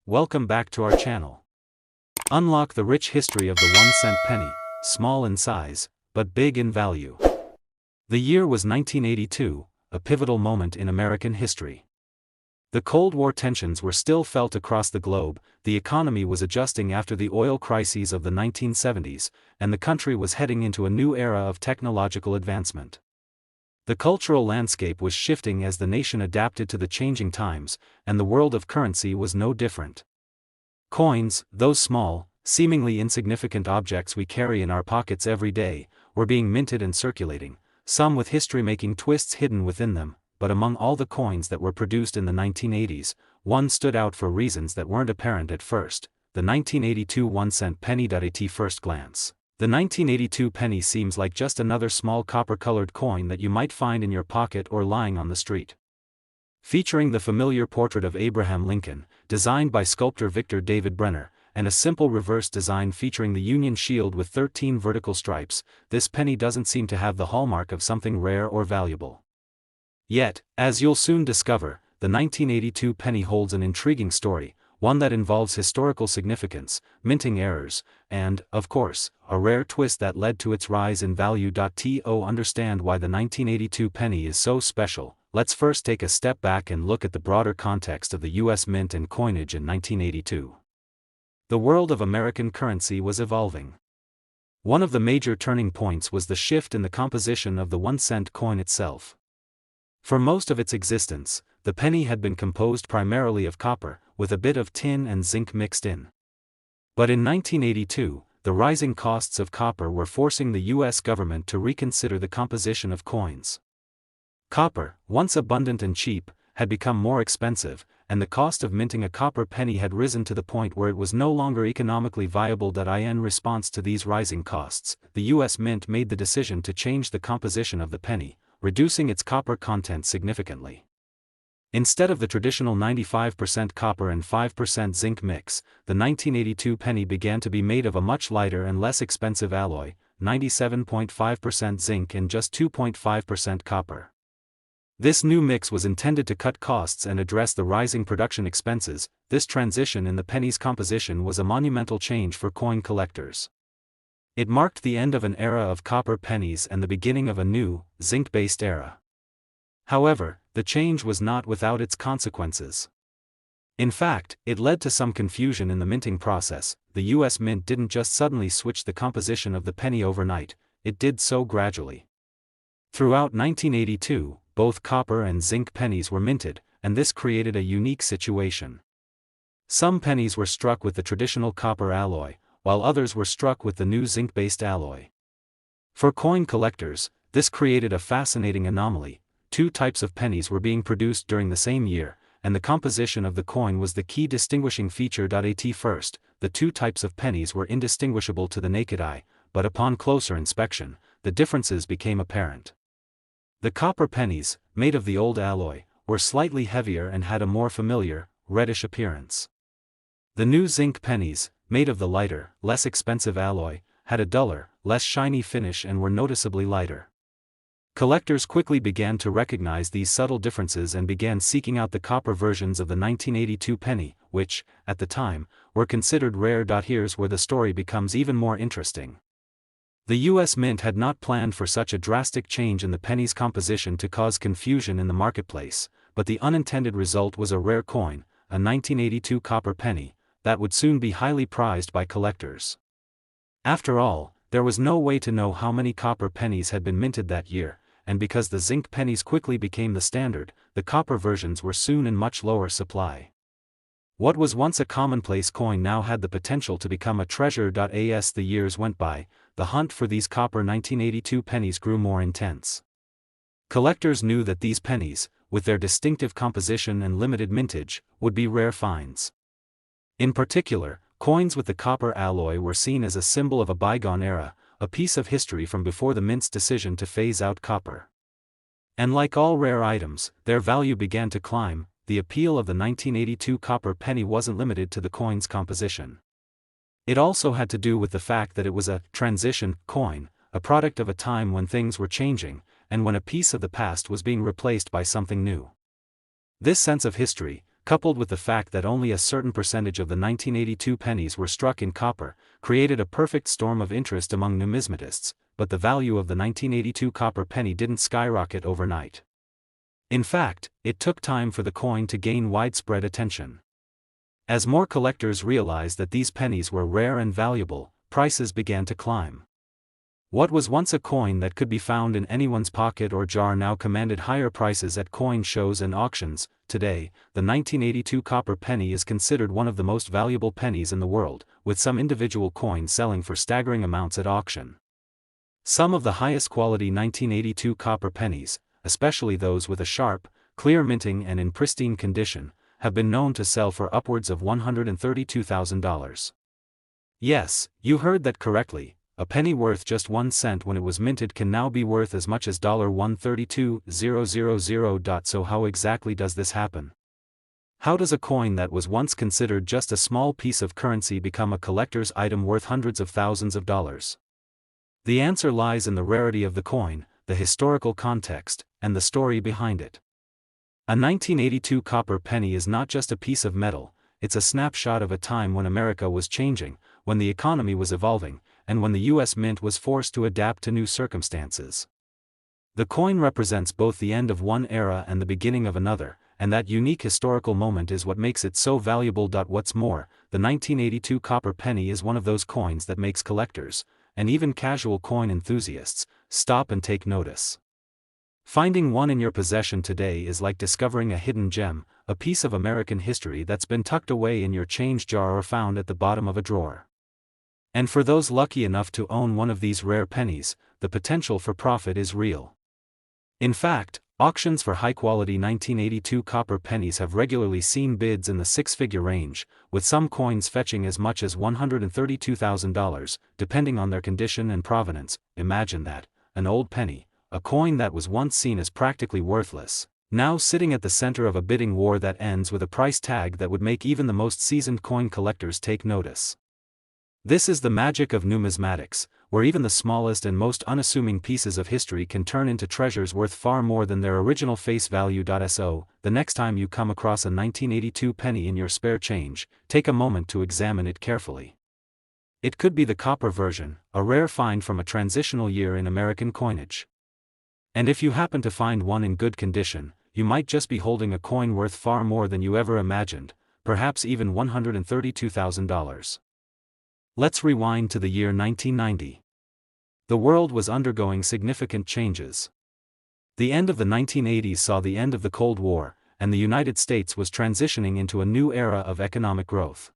Welcome back to our channel. Unlock the rich history of the 1-cent penny, small in size, but big in value. The year was 1982, a pivotal moment in American history. The Cold War tensions were still felt across the globe, the economy was adjusting after the oil crises of the 1970s, and the country was heading into a new era of technological advancement. The cultural landscape was shifting as the nation adapted to the changing times, and the world of currency was no different. Coins, those small, seemingly insignificant objects we carry in our pockets every day, were being minted and circulating, some with history-making twists hidden within them, but among all the coins that were produced in the 1980s, one stood out for reasons that weren't apparent at first: the 1982 1-cent penny. At first glance, the 1982 penny seems like just another small copper-colored coin that you might find in your pocket or lying on the street. Featuring the familiar portrait of Abraham Lincoln, designed by sculptor Victor David Brenner, and a simple reverse design featuring the Union shield with 13 vertical stripes, this penny doesn't seem to have the hallmark of something rare or valuable. Yet, as you'll soon discover, the 1982 penny holds an intriguing story, one that involves historical significance, minting errors, and, of course, a rare twist that led to its rise in value. To understand why the 1982 penny is so special, let's first take a step back and look at the broader context of the U.S. mint and coinage in 1982. The world of American currency was evolving. One of the major turning points was the shift in the composition of the 1-cent coin itself. For most of its existence, the penny had been composed primarily of copper, with a bit of tin and zinc mixed in. But in 1982, the rising costs of copper were forcing the U.S. government to reconsider the composition of coins. Copper, once abundant and cheap, had become more expensive, and the cost of minting a copper penny had risen to the point where it was no longer economically viable. In response to these rising costs, the U.S. Mint made the decision to change the composition of the penny, reducing its copper content significantly. Instead of the traditional 95% copper and 5% zinc mix, the 1982 penny began to be made of a much lighter and less expensive alloy, 97.5% zinc and just 2.5% copper. This new mix was intended to cut costs and address the rising production expenses. This transition in the penny's composition was a monumental change for coin collectors. It marked the end of an era of copper pennies and the beginning of a new, zinc-based era. However, the change was not without its consequences. In fact, it led to some confusion in the minting process. The U.S. Mint didn't just suddenly switch the composition of the penny overnight, it did so gradually. Throughout 1982, both copper and zinc pennies were minted, and this created a unique situation. Some pennies were struck with the traditional copper alloy, while others were struck with the new zinc-based alloy. For coin collectors, this created a fascinating anomaly. Two types of pennies were being produced during the same year, and the composition of the coin was the key distinguishing feature. At first, the two types of pennies were indistinguishable to the naked eye, but upon closer inspection, the differences became apparent. The copper pennies, made of the old alloy, were slightly heavier and had a more familiar, reddish appearance. The new zinc pennies, made of the lighter, less expensive alloy, had a duller, less shiny finish and were noticeably lighter. Collectors quickly began to recognize these subtle differences and began seeking out the copper versions of the 1982 penny, which, at the time, were considered rare. Here's where the story becomes even more interesting. The U.S. Mint had not planned for such a drastic change in the penny's composition to cause confusion in the marketplace, but the unintended result was a rare coin, a 1982 copper penny, that would soon be highly prized by collectors. After all, there was no way to know how many copper pennies had been minted that year, and because the zinc pennies quickly became the standard, the copper versions were soon in much lower supply. What was once a commonplace coin now had the potential to become a treasure. As the years went by, the hunt for these copper 1982 pennies grew more intense. Collectors knew that these pennies, with their distinctive composition and limited mintage, would be rare finds. In particular, coins with the copper alloy were seen as a symbol of a bygone era, a piece of history from before the mint's decision to phase out copper. And like all rare items, their value began to climb. The appeal of the 1982 copper penny wasn't limited to the coin's composition. It also had to do with the fact that it was a transition coin, a product of a time when things were changing, and when a piece of the past was being replaced by something new. This sense of history, coupled with the fact that only a certain percentage of the 1982 pennies were struck in copper, created a perfect storm of interest among numismatists, but the value of the 1982 copper penny didn't skyrocket overnight. In fact, it took time for the coin to gain widespread attention. As more collectors realized that these pennies were rare and valuable, prices began to climb. What was once a coin that could be found in anyone's pocket or jar now commanded higher prices at coin shows and auctions. Today, the 1982 copper penny is considered one of the most valuable pennies in the world, with some individual coins selling for staggering amounts at auction. Some of the highest quality 1982 copper pennies, especially those with a sharp, clear minting and in pristine condition, have been known to sell for upwards of $132,000. Yes, you heard that correctly. A penny worth just 1 cent when it was minted can now be worth as much as $132,000. So how exactly does this happen? How does a coin that was once considered just a small piece of currency become a collector's item worth hundreds of thousands of dollars? The answer lies in the rarity of the coin, the historical context, and the story behind it. A 1982 copper penny is not just a piece of metal, it's a snapshot of a time when America was changing, when the economy was evolving, and when the U.S. Mint was forced to adapt to new circumstances. The coin represents both the end of one era and the beginning of another, and that unique historical moment is what makes it so valuable. What's more, the 1982 copper penny is one of those coins that makes collectors, and even casual coin enthusiasts, stop and take notice. Finding one in your possession today is like discovering a hidden gem, a piece of American history that's been tucked away in your change jar or found at the bottom of a drawer. And for those lucky enough to own one of these rare pennies, the potential for profit is real. In fact, auctions for high-quality 1982 copper pennies have regularly seen bids in the six-figure range, with some coins fetching as much as $132,000, depending on their condition and provenance. Imagine that, an old penny, a coin that was once seen as practically worthless, now sitting at the center of a bidding war that ends with a price tag that would make even the most seasoned coin collectors take notice. This is the magic of numismatics, where even the smallest and most unassuming pieces of history can turn into treasures worth far more than their original face value. So, the next time you come across a 1982 penny in your spare change, take a moment to examine it carefully. It could be the copper version, a rare find from a transitional year in American coinage. And if you happen to find one in good condition, you might just be holding a coin worth far more than you ever imagined, perhaps even $132,000. Let's rewind to the year 1990. The world was undergoing significant changes. The end of the 1980s saw the end of the Cold War, and the United States was transitioning into a new era of economic growth.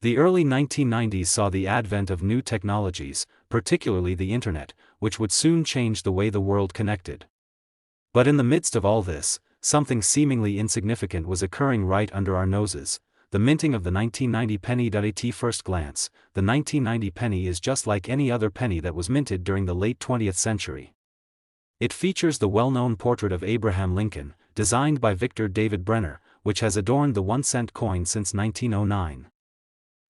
The early 1990s saw the advent of new technologies, particularly the Internet, which would soon change the way the world connected. But in the midst of all this, something seemingly insignificant was occurring right under our noses: the minting of the 1990 penny. At first glance, the 1990 penny is just like any other penny that was minted during the late 20th century. It features the well-known portrait of Abraham Lincoln, designed by Victor David Brenner, which has adorned the 1-cent coin since 1909.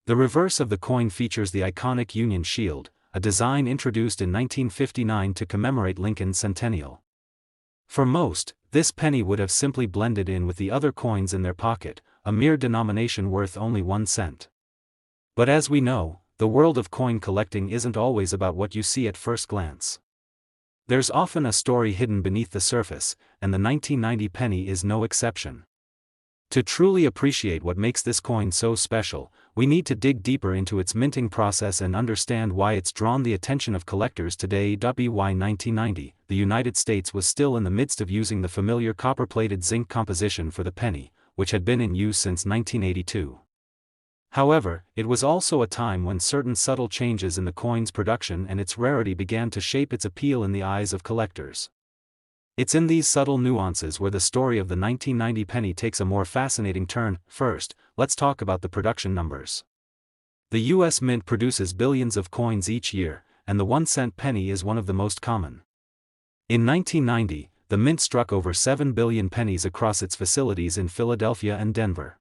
The reverse of the coin features the iconic Union Shield, a design introduced in 1959 to commemorate Lincoln's centennial. For most, this penny would have simply blended in with the other coins in their pocket, a mere denomination worth only 1 cent. But as we know, the world of coin collecting isn't always about what you see at first glance. There's often a story hidden beneath the surface, and the 1990 penny is no exception. To truly appreciate what makes this coin so special, we need to dig deeper into its minting process and understand why it's drawn the attention of collectors today. By 1990, the United States was still in the midst of using the familiar copper-plated zinc composition for the penny, which had been in use since 1982. However, it was also a time when certain subtle changes in the coin's production and its rarity began to shape its appeal in the eyes of collectors. It's in these subtle nuances where the story of the 1990 penny takes a more fascinating turn. First, let's talk about the production numbers. The U.S. Mint produces billions of coins each year, and the 1-cent penny is one of the most common. In 1990, the Mint struck over 7 billion pennies across its facilities in Philadelphia and Denver.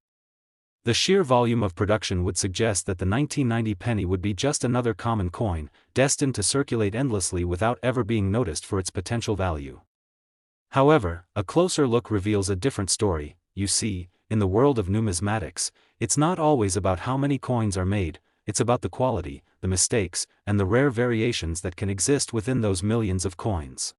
The sheer volume of production would suggest that the 1990 penny would be just another common coin, destined to circulate endlessly without ever being noticed for its potential value. However, a closer look reveals a different story. You see, in the world of numismatics, it's not always about how many coins are made, it's about the quality, the mistakes, and the rare variations that can exist within those millions of coins.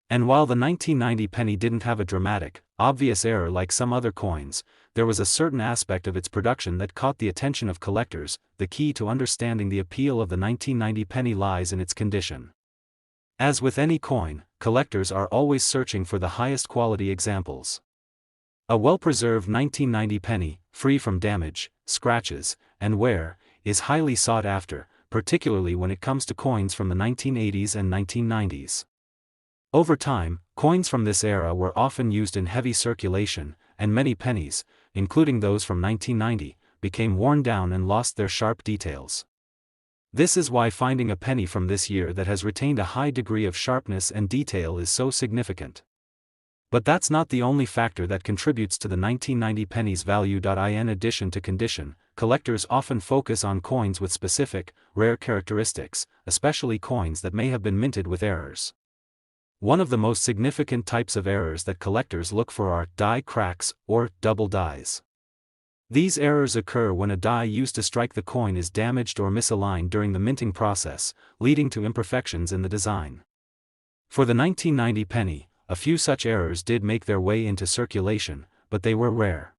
And while the 1990 penny didn't have a dramatic, obvious error like some other coins, there was a certain aspect of its production that caught the attention of collectors. The key to understanding the appeal of the 1990 penny lies in its condition. As with any coin, collectors are always searching for the highest quality examples. A well-preserved 1990 penny, free from damage, scratches, and wear, is highly sought after, particularly when it comes to coins from the 1980s and 1990s. Over time, coins from this era were often used in heavy circulation, and many pennies, including those from 1990, became worn down and lost their sharp details. This is why finding a penny from this year that has retained a high degree of sharpness and detail is so significant. But that's not the only factor that contributes to the 1990 penny's value. In addition to condition, collectors often focus on coins with specific, rare characteristics, especially coins that may have been minted with errors. One of the most significant types of errors that collectors look for are die cracks, or double dies. These errors occur when a die used to strike the coin is damaged or misaligned during the minting process, leading to imperfections in the design. For the 1990 penny, a few such errors did make their way into circulation, but they were rare.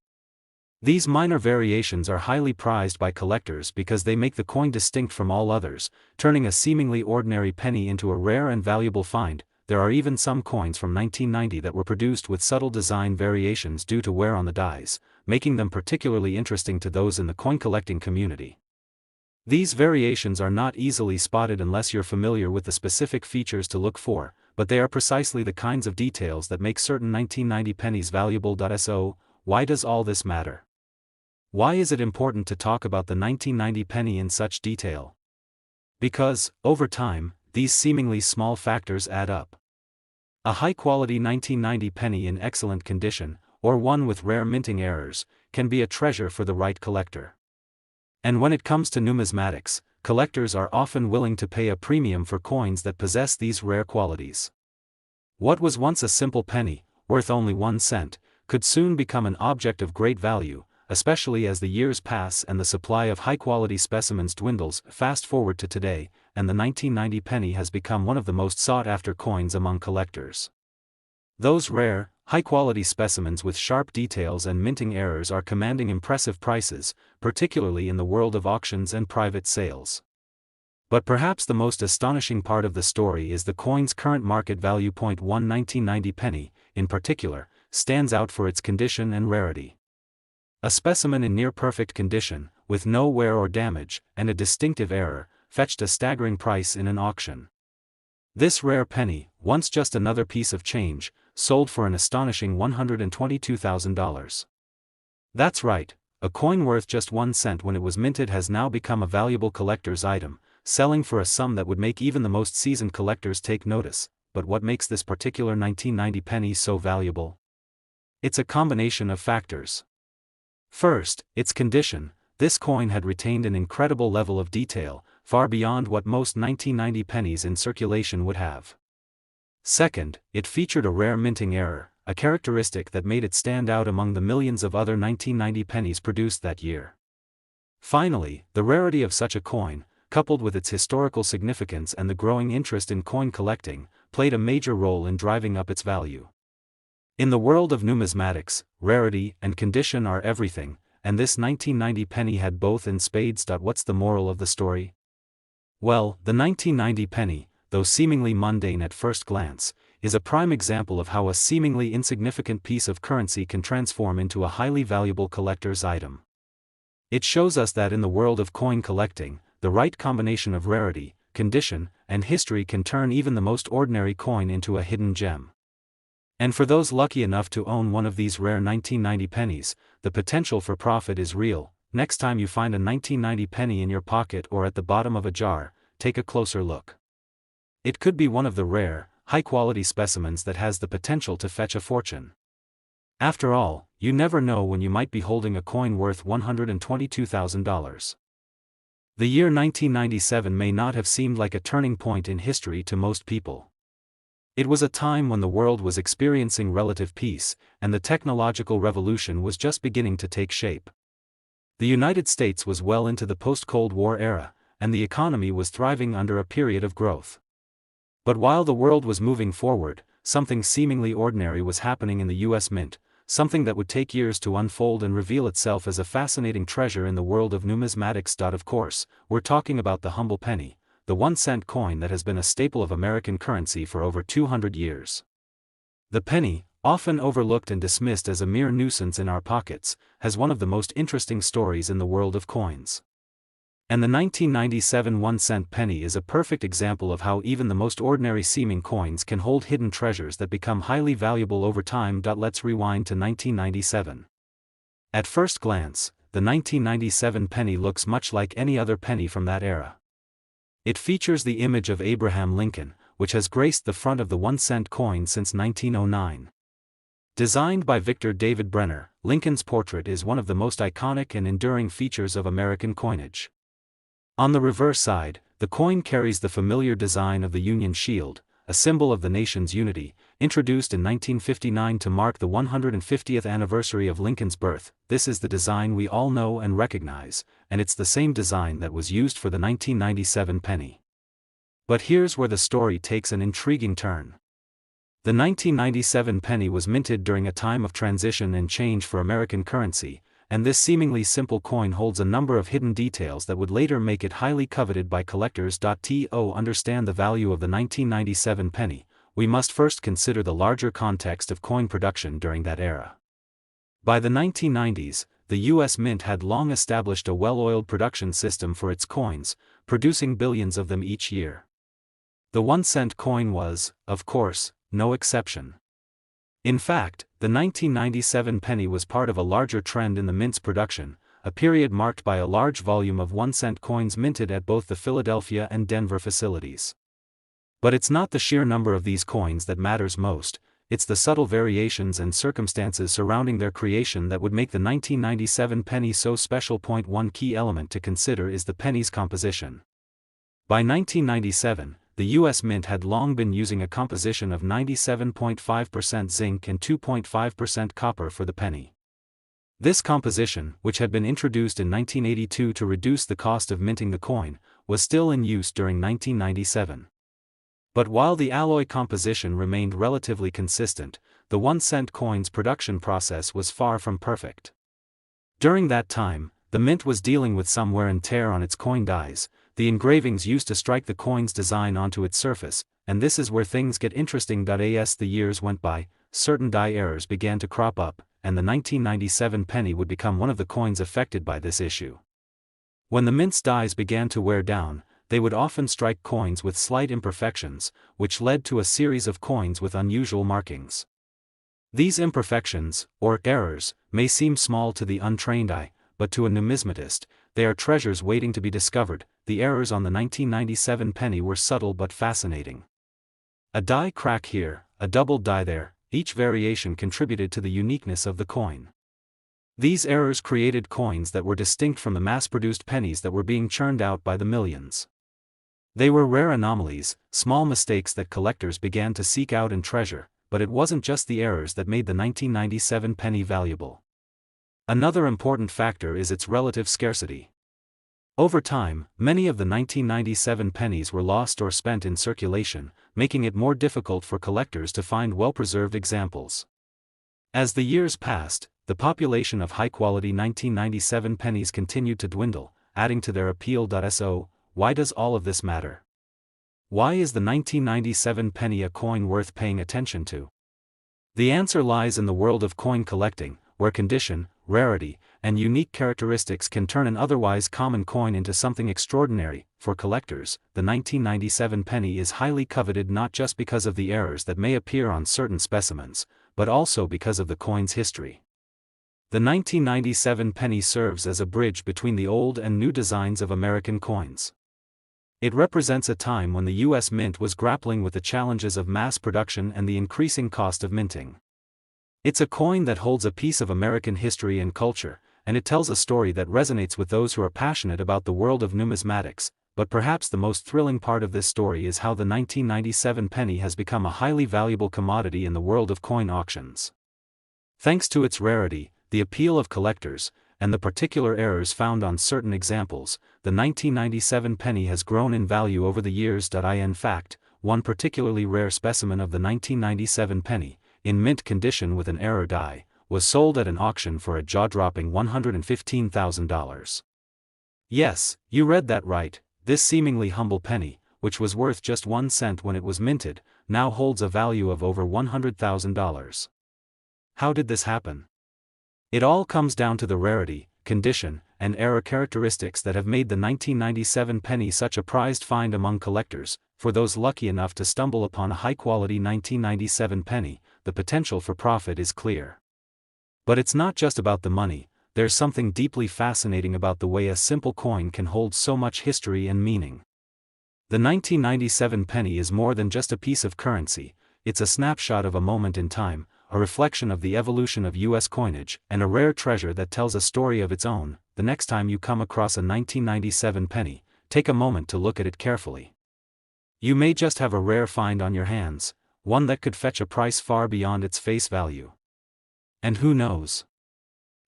These minor variations are highly prized by collectors because they make the coin distinct from all others, turning a seemingly ordinary penny into a rare and valuable find. There are even some coins from 1990 that were produced with subtle design variations due to wear on the dies, making them particularly interesting to those in the coin collecting community. These variations are not easily spotted unless you're familiar with the specific features to look for, but they are precisely the kinds of details that make certain 1990 pennies valuable. So, why does all this matter? Why is it important to talk about the 1990 penny in such detail? Because, over time, these seemingly small factors add up. A high-quality 1990 penny in excellent condition, or one with rare minting errors, can be a treasure for the right collector. And when it comes to numismatics, collectors are often willing to pay a premium for coins that possess these rare qualities. What was once a simple penny, worth only 1 cent, could soon become an object of great value, especially as the years pass and the supply of high-quality specimens dwindles. Fast forward to today, and the 1990 penny has become one of the most sought-after coins among collectors. Those rare, high-quality specimens with sharp details and minting errors are commanding impressive prices, particularly in the world of auctions and private sales. But perhaps the most astonishing part of the story is the coin's current market value. 1990 penny, in particular, stands out for its condition and rarity. A specimen in near-perfect condition, with no wear or damage, and a distinctive error, fetched a staggering price in an auction. This rare penny, once just another piece of change, sold for an astonishing $122,000. That's right, a coin worth just 1 cent when it was minted has now become a valuable collector's item, selling for a sum that would make even the most seasoned collectors take notice. But what makes this particular 1990 penny so valuable? It's a combination of factors. First, its condition. This coin had retained an incredible level of detail, far beyond what most 1990 pennies in circulation would have. Second, it featured a rare minting error, a characteristic that made it stand out among the millions of other 1990 pennies produced that year. Finally, the rarity of such a coin, coupled with its historical significance and the growing interest in coin collecting, played a major role in driving up its value. In the world of numismatics, rarity and condition are everything, and this 1990 penny had both in spades. What's the moral of the story? Well, the 1990 penny, though seemingly mundane at first glance, is a prime example of how a seemingly insignificant piece of currency can transform into a highly valuable collector's item. It shows us that in the world of coin collecting, the right combination of rarity, condition, and history can turn even the most ordinary coin into a hidden gem. And for those lucky enough to own one of these rare 1990 pennies, the potential for profit is real. Next time you find a 1990 penny in your pocket or at the bottom of a jar, take a closer look. It could be one of the rare, high-quality specimens that has the potential to fetch a fortune. After all, you never know when you might be holding a coin worth $122,000. The year 1997 may not have seemed like a turning point in history to most people. It was a time when the world was experiencing relative peace, and the technological revolution was just beginning to take shape. The United States was well into the post-Cold War era, and the economy was thriving under a period of growth. But while the world was moving forward, something seemingly ordinary was happening in the U.S. Mint, something that would take years to unfold and reveal itself as a fascinating treasure in the world of numismatics. Of course, we're talking about the humble penny, the 1-cent coin that has been a staple of American currency for over 200 years. The penny, often overlooked and dismissed as a mere nuisance in our pockets, has one of the most interesting stories in the world of coins. And the 1997 1-cent penny is a perfect example of how even the most ordinary-seeming coins can hold hidden treasures that become highly valuable over time. Let's rewind to 1997. At first glance, the 1997 penny looks much like any other penny from that era. It features the image of Abraham Lincoln, which has graced the front of the 1-cent coin since 1909. Designed by Victor David Brenner, Lincoln's portrait is one of the most iconic and enduring features of American coinage. On the reverse side, the coin carries the familiar design of the Union Shield, a symbol of the nation's unity, introduced in 1959 to mark the 150th anniversary of Lincoln's birth. This is the design we all know and recognize, and it's the same design that was used for the 1997 penny. But here's where the story takes an intriguing turn. The 1997 penny was minted during a time of transition and change for American currency, and this seemingly simple coin holds a number of hidden details that would later make it highly coveted by collectors. To understand the value of the 1997 penny, we must first consider the larger context of coin production during that era. By the 1990s, the U.S. Mint had long established a well-oiled production system for its coins, producing billions of them each year. The 1-cent coin was, of course, no exception. In fact, the 1997 penny was part of a larger trend in the mint's production, a period marked by a large volume of 1-cent coins minted at both the Philadelphia and Denver facilities. But it's not the sheer number of these coins that matters most, it's the subtle variations and circumstances surrounding their creation that would make the 1997 penny so special. One key element to consider is the penny's composition. By 1997, the U.S. Mint had long been using a composition of 97.5% zinc and 2.5% copper for the penny. This composition, which had been introduced in 1982 to reduce the cost of minting the coin, was still in use during 1997. But while the alloy composition remained relatively consistent, the 1-cent coin's production process was far from perfect. During that time, the mint was dealing with some wear and tear on its coin dies, the engravings used to strike the coin's design onto its surface, and this is where things get interesting. As the years went by, certain die errors began to crop up, and the 1997 penny would become one of the coins affected by this issue. When the mint's dies began to wear down, they would often strike coins with slight imperfections, which led to a series of coins with unusual markings. These imperfections, or errors, may seem small to the untrained eye, but to a numismatist, they are treasures waiting to be discovered. The errors on the 1997 penny were subtle but fascinating. A die crack here, a doubled die there, each variation contributed to the uniqueness of the coin. These errors created coins that were distinct from the mass-produced pennies that were being churned out by the millions. They were rare anomalies, small mistakes that collectors began to seek out and treasure, but it wasn't just the errors that made the 1997 penny valuable. Another important factor is its relative scarcity. Over time, many of the 1997 pennies were lost or spent in circulation, making it more difficult for collectors to find well-preserved examples. As the years passed, the population of high-quality 1997 pennies continued to dwindle, adding to their appeal. So, why does all of this matter? Why is the 1997 penny a coin worth paying attention to? The answer lies in the world of coin collecting, where condition, rarity, and unique characteristics can turn an otherwise common coin into something extraordinary. For collectors, the 1997 penny is highly coveted not just because of the errors that may appear on certain specimens, but also because of the coin's history. The 1997 penny serves as a bridge between the old and new designs of American coins. It represents a time when the U.S. Mint was grappling with the challenges of mass production and the increasing cost of minting. It's a coin that holds a piece of American history and culture, and it tells a story that resonates with those who are passionate about the world of numismatics. but perhaps the most thrilling part of this story is how the 1997 penny has become a highly valuable commodity in the world of coin auctions. Thanks to its rarity, the appeal of collectors, and the particular errors found on certain examples, the 1997 penny has grown in value over the years. In fact, one particularly rare specimen of the 1997 penny, in mint condition with an error die, was sold at an auction for a jaw-dropping $115,000. Yes, you read that right, this seemingly humble penny, which was worth just 1 cent when it was minted, now holds a value of over $100,000. How did this happen? It all comes down to the rarity, condition, and error characteristics that have made the 1997 penny such a prized find among collectors. For those lucky enough to stumble upon a high-quality 1997 penny, the potential for profit is clear. But it's not just about the money, there's something deeply fascinating about the way a simple coin can hold so much history and meaning. The 1997 penny is more than just a piece of currency, it's a snapshot of a moment in time, a reflection of the evolution of U.S. coinage, and a rare treasure that tells a story of its own. The next time you come across a 1997 penny, take a moment to look at it carefully. You may just have a rare find on your hands, one that could fetch a price far beyond its face value. And who knows?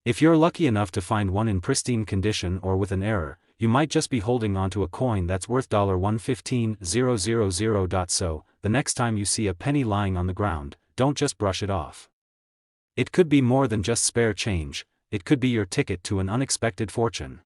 If you're lucky enough to find one in pristine condition or with an error, you might just be holding onto a coin that's worth $115,000. So, the next time you see a penny lying on the ground, don't just brush it off. It could be more than just spare change, it could be your ticket to an unexpected fortune.